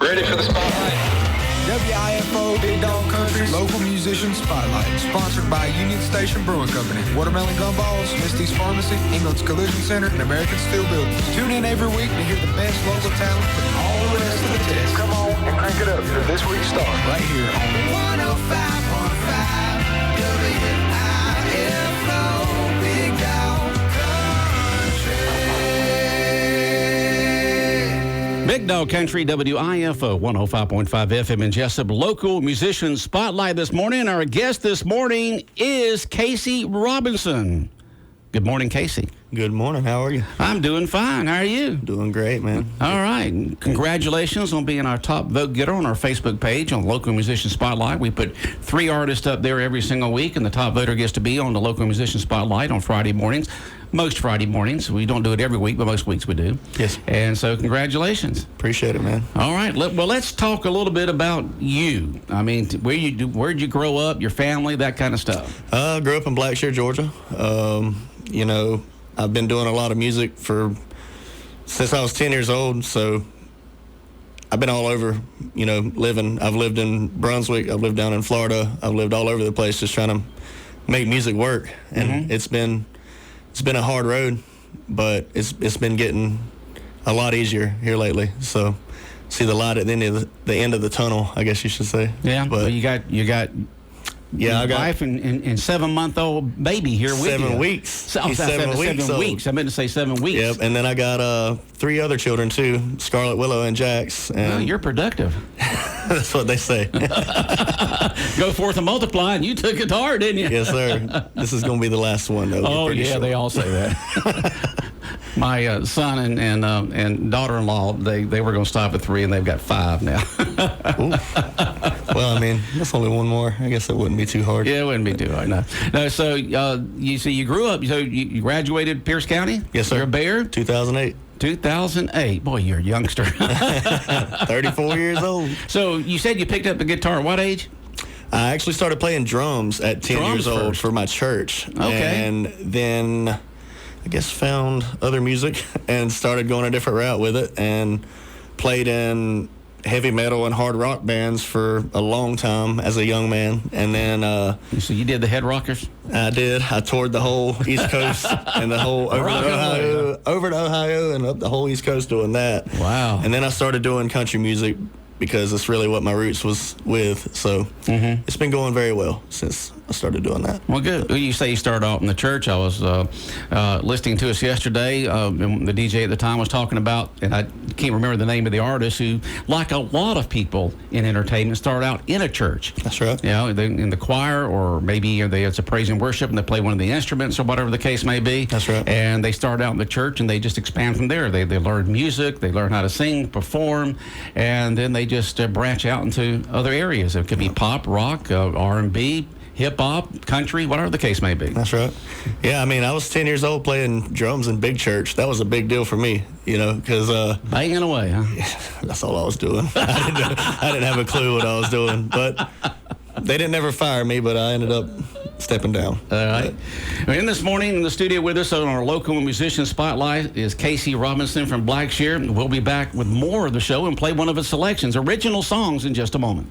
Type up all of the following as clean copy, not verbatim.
Ready for the spotlight? WIFO Big Dog Country's Local Musician Spotlight, sponsored by Union Station Brewing Company, Watermelon Gumballs, Misty's Pharmacy, England's Collision Center, and American Steel Buildings. Tune in every week to hear the best local talent with all the rest of the test. Come on and crank it up for this week's star, right here on 105.5 WIFO Big Dog Country. Big Dog Country, WIFO 105.5 FM in Jesup. Local musician spotlight this morning. Our guest this morning is Casey Robinson. Good morning, Casey. Good morning. How are you? I'm doing fine. How are you? Doing great, man. All right. Congratulations on being our top vote getter on our Facebook page on Local Musician Spotlight. We put 3 artists up there every single week, and the top voter gets to be on the Local Musician Spotlight on Friday mornings. Most Friday mornings. We don't do it every week, but most weeks we do. Yes. And so congratulations. Appreciate it, man. All right. Well, let's talk a little bit about you. I mean, where'd you grow up, your family, that kind of stuff? Grew up in Blackshear, Georgia. I've been doing a lot of music since I was 10 years old, so I've been all over, living. I've lived in Brunswick. I've lived down in Florida. I've lived all over the place just trying to make music work. And it's been a hard road, but it's been getting a lot easier here lately. So see the light at the end of the tunnel, I guess you should say. Yeah, but well, you got I got wife and 7-month-old baby here with you. 7 weeks. He's 7 weeks. I meant to say 7 weeks. Yep, and then I got 3 other children too, Scarlet, Willow, and Jax. And well, you're productive. That's what they say. Go forth and multiply, and you took it hard, didn't you? Yes, sir. This is going to be the last one, though. Oh, yeah, sure. They all say that. My son and daughter-in-law, they were going to stop at 3, and they've got 5 now. Well, I mean, that's only one more. I guess it wouldn't be too hard. Yeah, it wouldn't be too hard, no. So you grew up, so you graduated Pierce County? Yes, sir. You're a Bear? 2008. 2008. Boy, you're a youngster. 34 years old. So you said you picked up the guitar at what age? I actually started playing drums at 10 years old for my church. Okay. And then I guess found other music and started going a different route with it and played in heavy metal and hard rock bands for a long time as a young man. And then so you did the Head Rockers? I did. I toured the whole East Coast and the whole over to Ohio and up the whole East Coast doing that. Wow. And then I started doing country music because it's really what my roots was with. So it's been going very well since I started doing that. Well, good. You say you started out in the church. I was listening to us yesterday, and the DJ at the time was talking about, and I can't remember the name of the artist, who, like a lot of people in entertainment, started out in a church. That's right. In the choir, or maybe it's a praise and worship, and they play one of the instruments or whatever the case may be. That's right. And they started out in the church, and they just expand from there. They learn music, they learn how to sing, perform, and then they just branch out into other areas. It could be pop, rock, R&B, hip-hop, country, whatever the case may be. That's right. Yeah, I mean, I was 10 years old playing drums in big church. That was a big deal for me, because... banging away, huh? That's all I was doing. I didn't have a clue what I was doing, but they didn't ever fire me, but I ended up stepping down. All right. And this morning in the studio with us on our Local Musician Spotlight is Casey Robinson from Blackshear. We'll be back with more of the show and play one of its selections, original songs, in just a moment.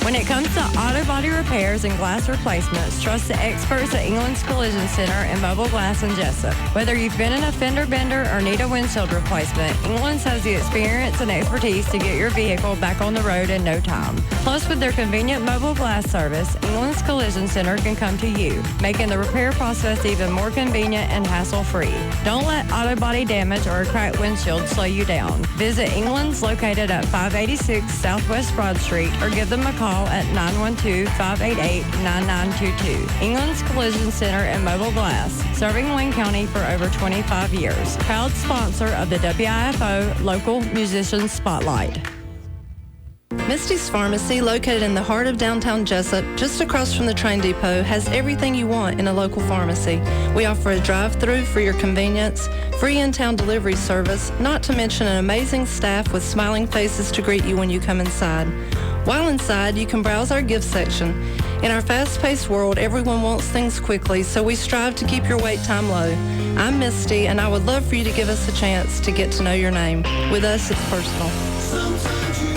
When it comes to auto body repairs and glass replacements, trust the experts at England's Collision Center and Mobile Glass in Jesup. Whether you've been in a fender bender or need a windshield replacement, England's has the experience and expertise to get your vehicle back on the road in no time. Plus, with their convenient mobile glass service, England's Collision Center can come to you, making the repair process even more convenient and hassle-free. Don't let auto body damage or a cracked windshield slow you down. Visit England's, located at 586 Southwest Broad Street, or give them a call at 912-588-9922. England's Collision Center and Mobile Glass, serving Wayne County for over 25 years. Proud sponsor of the WIFO Local Musician Spotlight. Misty's Pharmacy, located in the heart of downtown Jesup, just across from the train depot, has everything you want in a local pharmacy. We offer a drive-through for your convenience, free in-town delivery service, not to mention an amazing staff with smiling faces to greet you when you come inside. While inside, you can browse our gift section. In our fast-paced world, everyone wants things quickly, so we strive to keep your wait time low. I'm Misty, and I would love for you to give us a chance to get to know your name. With us, it's personal. Sometimes you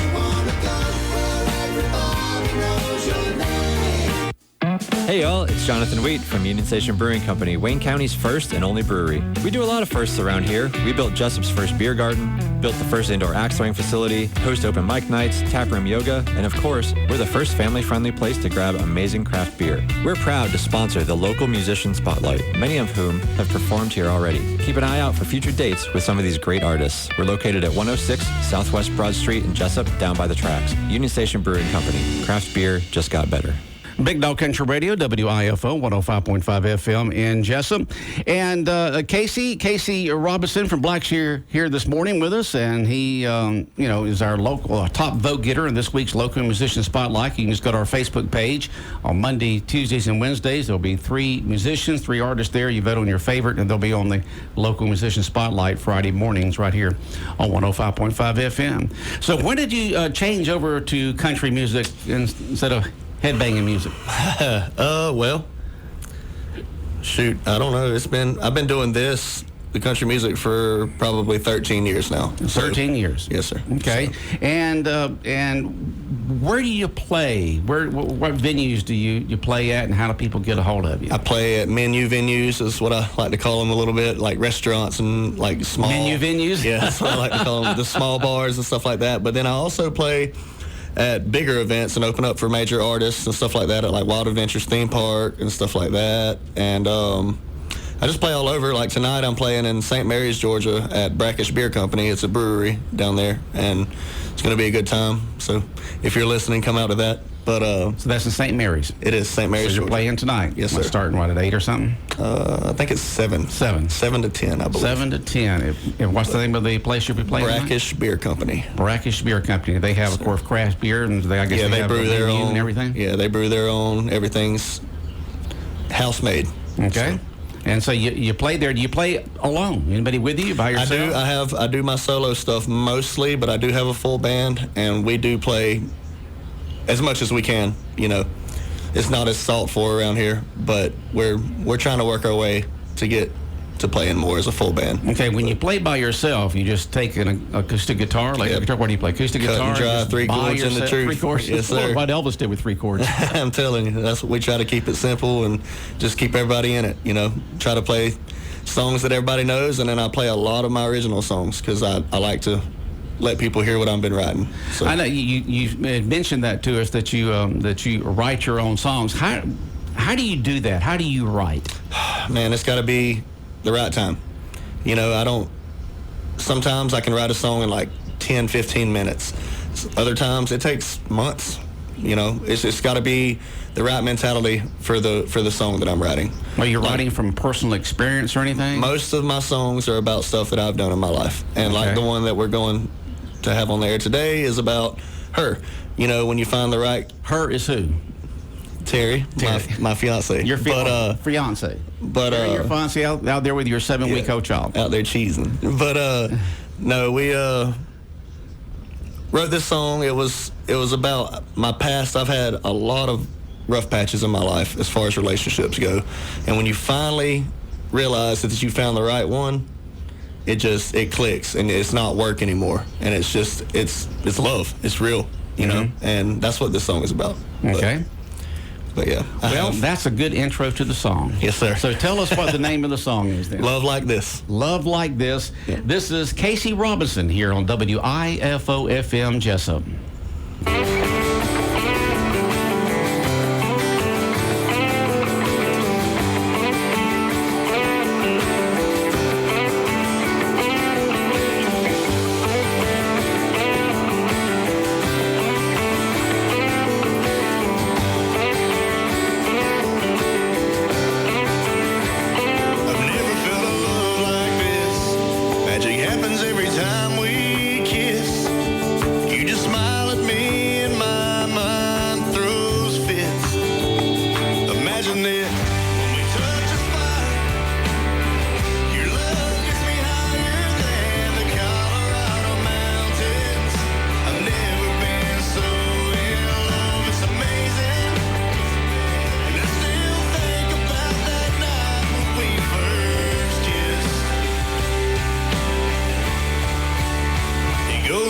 Hey y'all, it's Jonathan Wheat from Union Station Brewing Company, Wayne County's first and only brewery. We do a lot of firsts around here. We built Jesup's first beer garden, built the first indoor axe throwing facility, host open mic nights, taproom yoga, and of course, we're the first family-friendly place to grab amazing craft beer. We're proud to sponsor the local musician spotlight, many of whom have performed here already. Keep an eye out for future dates with some of these great artists. We're located at 106 Southwest Broad Street in Jesup, down by the tracks. Union Station Brewing Company. Craft beer just got better. Big Dog Country Radio, WIFO, 105.5 FM in Jesup. And Casey Robinson from Blackshear here this morning with us, and he, is our local top vote getter in this week's Local Musician Spotlight. You can just go to our Facebook page on Monday, Tuesdays, and Wednesdays. There'll be 3 musicians, 3 artists there. You vote on your favorite, and they'll be on the Local Musician Spotlight Friday mornings right here on 105.5 FM. So when did you change over to country music instead of headbanging music? Well, shoot, I don't know. I've been doing the country music for probably 13 years now. 13 years. Yes, sir. Okay. So. And where do you play? What venues do you play at, and how do people get a hold of you? I play at menu venues, is what I like to call them a little bit, like restaurants and like small menu venues. Yeah, that's what I like to call them, the small bars and stuff like that. But then I also play at bigger events and open up for major artists and stuff like that at like Wild Adventures Theme Park and stuff like that. And I just play all over. Like tonight I'm playing in St. Mary's, Georgia at Brackish Beer Company. It's a brewery down there, and it's going to be a good time. So if you're listening, come out to that. But so that's in St. Mary's. It is St. Mary's. So you're Georgia. playing tonight. Yes, sir. Starting at 8 or something. I think it's 7. 7 to 10, I believe. 7 to 10. What's the name of the place you'll be playing? Brackish Beer Company. Brackish Beer Company. They have, of course, craft beer, and I guess they have brew their own and everything. Yeah, they brew their own. Everything's house made. Okay. So. And so you play there. Do you play alone? Anybody with you by yourself? I do my solo stuff mostly, but I do have a full band, and we do play as much as we can. You know, it's not as sought for around here, but we're trying to work our way to get to playing more as a full band. Okay, when you play by yourself, you just take an acoustic guitar, like a guitar. What do you play? Acoustic Cut guitar? And dry, 3 chords in the truth. 3 chords. Yes, sir. What Elvis did with 3 chords. I'm telling you, that's what we try to keep it simple and just keep everybody in it. You know, try to play songs that everybody knows, and then I play a lot of my original songs because I like to let people hear what I've been writing. So. I know you mentioned that to us, that you write your own songs. How do you do that? How do you write? Man, it's got to be the right time. You know, sometimes I can write a song in like 10, 15 minutes. Other times it takes months. You know, it's got to be the right mentality for the song that I'm writing. Are you writing from personal experience or anything? Most of my songs are about stuff that I've done in my life. And like the one that we're going to have on the air today is about her. You know, when you find the right... Her is who? Terry. My fiance. Your fiance. But your fiance out there with your 7-week-old child. Out there cheesing. But no, we wrote this song. It was about my past. I've had a lot of rough patches in my life as far as relationships go. And when you finally realize that you found the right one, it clicks and it's not work anymore. And it's love. It's real, you know? And that's what this song is about. Okay. But yeah. Well, that's a good intro to the song. Yes, sir. So tell us what the name of the song is then. Love Like This. Love Like This. Yeah. This is Casey Robinson here on WIFO FM Jesup.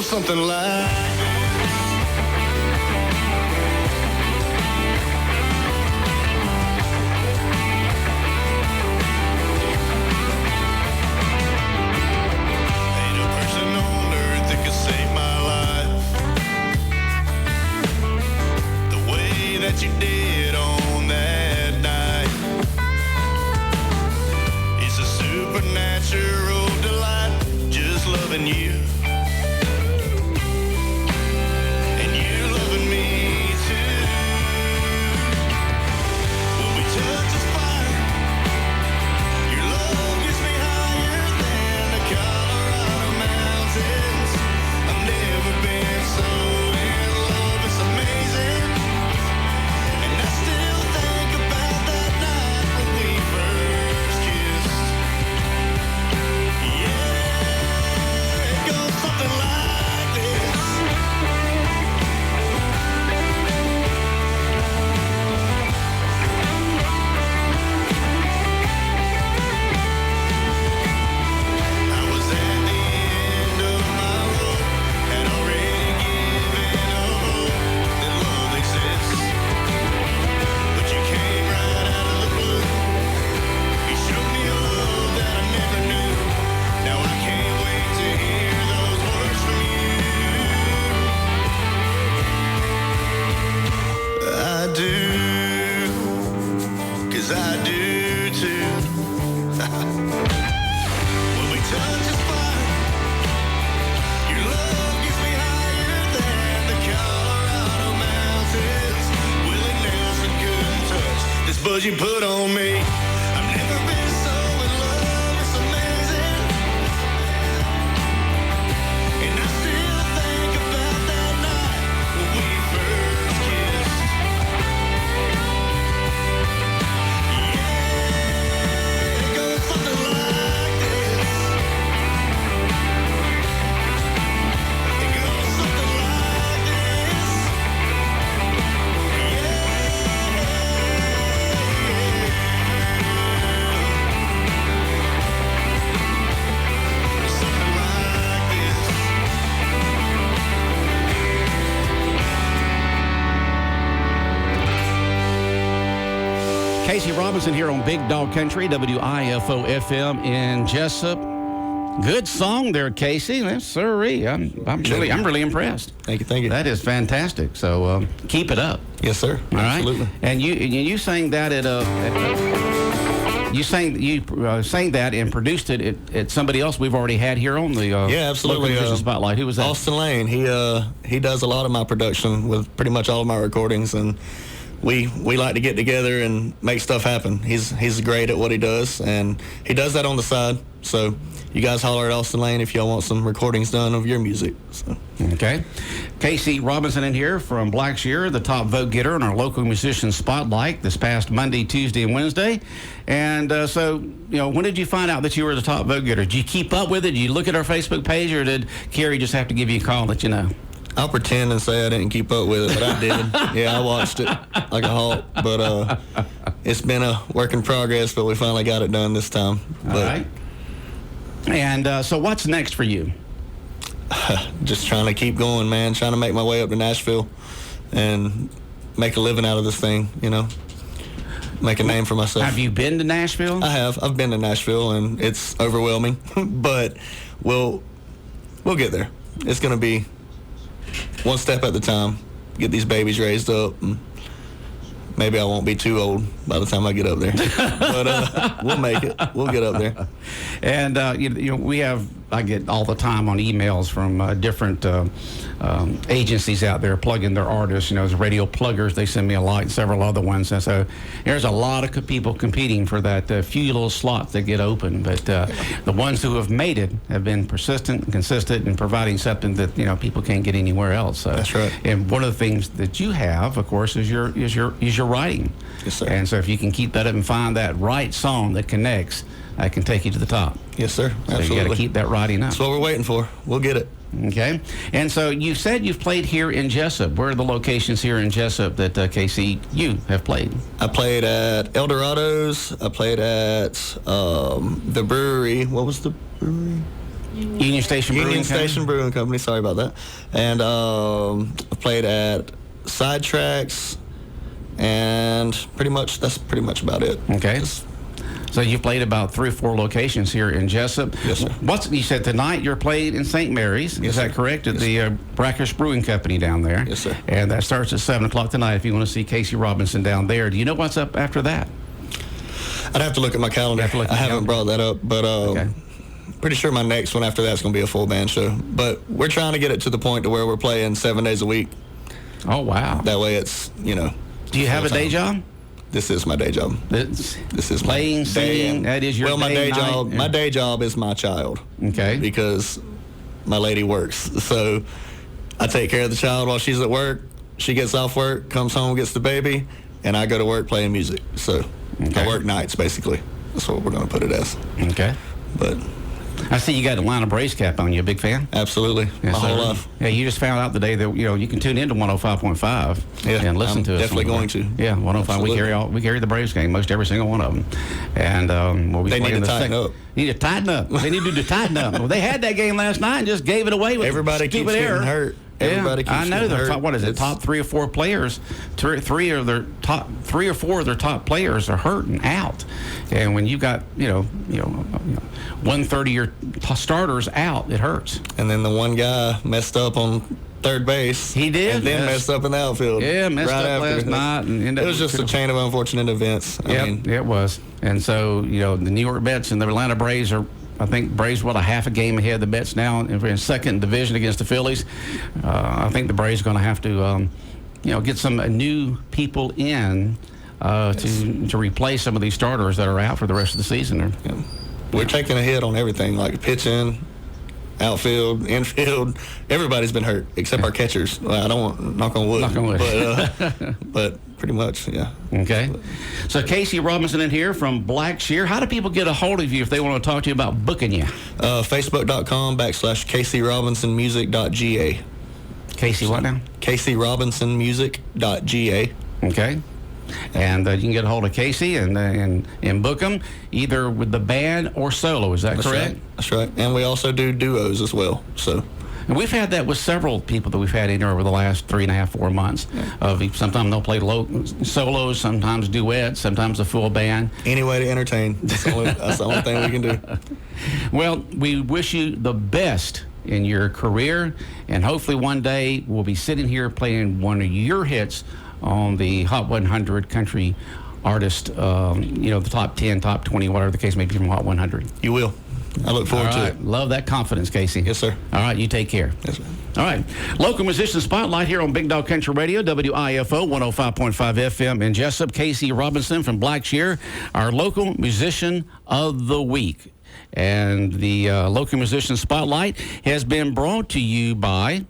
Something like clothes you put on me. I've never been so in love, it's amazing. And I still think about that night when we first kissed. Yeah, it goes something like this. It goes something like this. Something like this. Casey Robinson here on Big Dog Country, WIFO FM in Jesup. Good song there, Casey. That's sirree. I'm really impressed. Thank you, thank you. That is fantastic. So keep it up. Yes, sir. All right. Absolutely. And you sang that you sang that and produced it at somebody else we've already had here on the Yeah, absolutely. Local Musician Spotlight. Who was that? Austin Lane. He does a lot of my production with pretty much all of my recordings, and we like to get together and make stuff happen. He's great at what he does, and he does that on the side. So you guys holler at Austin Lane if y'all want some recordings done of your music. So. Okay. Casey Robinson in here from Blackshear, the top vote getter in our Local Musician Spotlight this past Monday, Tuesday, and Wednesday. And so, when did you find out that you were the top vote getter? Did you keep up with it? Did you look at our Facebook page, or did Carrie just have to give you a call and let you know? I'll pretend and say I didn't keep up with it, but I did. Yeah, I watched it like a hawk. But it's been a work in progress, but we finally got it done this time. All right. And so what's next for you? Just trying to keep going, man. Trying to make my way up to Nashville and make a living out of this thing, Make a name for myself. Have you been to Nashville? I have. I've been to Nashville, and it's overwhelming. But we'll get there. It's going to be one step at a time. Get these babies raised up. And maybe I won't be too old by the time I get up there. But we'll make it. We'll get up there. And, I get all the time on emails from different agencies out there plugging their artists, as radio pluggers. They send me a lot, and several other ones. And so there's a lot of people competing for that few little slots that get open. But the ones who have made it have been persistent and consistent in providing something that, people can't get anywhere else. So, that's right. And one of the things that you have, of course, is your writing. Yes, sir. And so if you can keep that up and find that right song that connects, I can take you to the top. Yes, sir. Absolutely. So you got to keep that writing up. That's what we're waiting for. We'll get it. Okay. And so you said you've played here in Jesup. Where are the locations here in Jesup that, Casey, you have played? I played at Eldorado's. I played at the brewery. What was the brewery? Union Station Brewing Company. Sorry about that. And I played at Sidetracks, and that's pretty much about it. Okay. So you played about 3 or 4 locations here in Jesup. Yes, sir. You said tonight you're playing in St. Mary's. Yes, is that sir. correct? At Yes, the Brackish Brewing Company down there. Yes, sir. And that starts at 7 o'clock tonight if you want to see Casey Robinson down there. Do you know what's up after that? I'd have to look at my calendar. I haven't brought that up, but Okay. pretty sure my next one after that's going to be a full band show. But we're trying to get it to the point to where we're playing 7 days a week. Oh, wow. That way it's, Do you have a day job? This is my day job. This is playing, my singing. That is your my day job. night. My day job is my child. Okay. Because my lady works, so I take care of the child while she's at work. She gets off work, comes home, gets the baby, and I go to work playing music. So I work nights basically. That's what we're going to put it as. Okay. But I see you got a Atlanta Braves cap on. You a big fan? Absolutely. Yes, my whole sir. life. Yeah, you just found out today that you can tune into 105.5 and listen to us. Definitely going to. Yeah, 105. Absolutely. We carry the Braves game, most every single one of them. And we'll be They playing need to tighten up. Need to tighten up. They need to tighten up. Well, they had that game last night and just gave it away with Everybody keeps stupid getting error. hurt. Everybody keeps I know getting they're hurt. top, what is it? Top 3 or 4 players, 3 or 4 of their top players are hurt and out. And when you got 1/3 of your starters out, it hurts. And then the one guy messed up on third base. He did. And then messed up in the outfield. Yeah, messed right up after. last night. And It was just a chain of unfortunate events. I mean, it was. And so, the New York Mets and the Atlanta Braves are, I think Braves, a half a game ahead of the Mets now in second division against the Phillies. I think the Braves are going to have to, get some new people in to replace some of these starters that are out for the rest of the season. Yeah. We're taking a hit on everything, like pitching, outfield, infield. Everybody's been hurt except our catchers. Well, I don't want knock on wood. Knock on wood. But pretty much, yeah. Okay. So Casey Robinson in here from Blackshear. How do people get a hold of you if they want to talk to you about booking you? Facebook.com/CaseyRobinsonMusic.ga. Casey what now? CaseyRobinsonMusic.ga. Okay. And you can get a hold of Casey and book them either with the band or solo. Is that correct? Right. That's right. And we also do duos as well. So. And we've had that with several people that we've had in here over the last 3.5, 4 months. Yeah. Sometimes they'll play solos, sometimes duets, sometimes a full band. Any way to entertain. That's the only thing we can do. Well, we wish you the best in your career, and hopefully one day we'll be sitting here playing one of your hits on the Hot 100 country artist, the top 10, top 20, whatever the case may be from Hot 100. You will. I look forward to it. Love that confidence, Casey. Yes, sir. All right, you take care. Yes, sir. All right. Local Musician Spotlight here on Big Dog Country Radio, WIFO 105.5 FM in Jesup. Casey Robinson from Blackshear, our Local Musician of the Week. And the Local Musician Spotlight has been brought to you by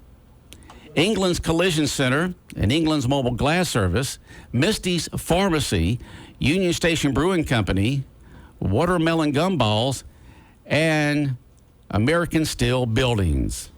England's Collision Center and England's Mobile Glass Service, Misty's Pharmacy, Union Station Brewing Company, Watermelon Gumballs, and American Steel Buildings.